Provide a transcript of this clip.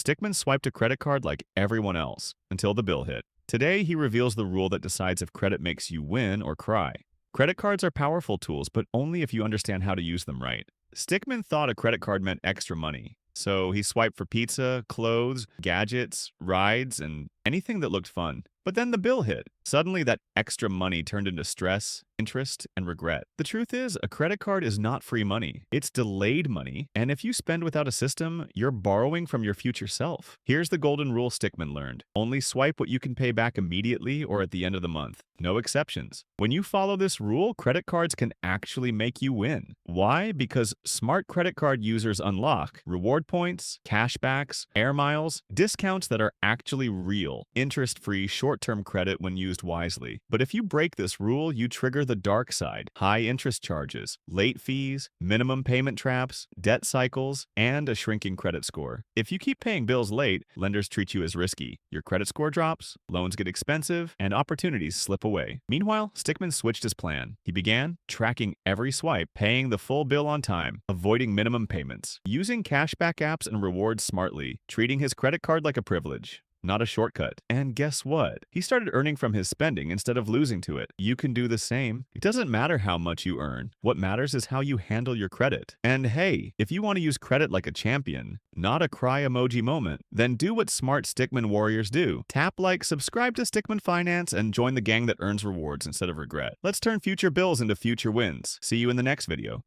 Stickman swiped a credit card like everyone else until the bill hit. Today, he reveals the rule that decides if credit makes you win or cry. Credit cards are powerful tools, but only if you understand how to use them right. Stickman thought a credit card meant extra money, so he swiped for pizza, clothes, gadgets, rides, and anything that looked fun. But then the bill hit. Suddenly, that extra money turned into stress, interest, and regret. The truth is, a credit card is not free money. It's delayed money, and if you spend without a system, you're borrowing from your future self. Here's the golden rule Stickman learned. Only swipe what you can pay back immediately or at the end of the month. No exceptions. When you follow this rule, credit cards can actually make you win. Why? Because smart credit card users unlock reward points, cashbacks, air miles, discounts that are actually real, interest-free, short-term credit when used wisely. But if you break this rule, you trigger the dark side: high interest charges, late fees, minimum payment traps, debt cycles, and a shrinking credit score. If you keep paying bills late, lenders treat you as risky. Your credit score drops, loans get expensive, and opportunities slip away. Meanwhile, Stickman switched his plan. He began tracking every swipe, paying the full bill on time, avoiding minimum payments, using cashback apps and rewards smartly, treating his credit card like a privilege, not a shortcut. And guess what? He started earning from his spending instead of losing to it. You can do the same. It doesn't matter how much you earn. What matters is how you handle your credit. And hey, if you want to use credit like a champion, not a cry emoji moment, then do what smart Stickman warriors do. Tap like, subscribe to Stickman Finance, and join the gang that earns rewards instead of regret. Let's turn future bills into future wins. See you in the next video.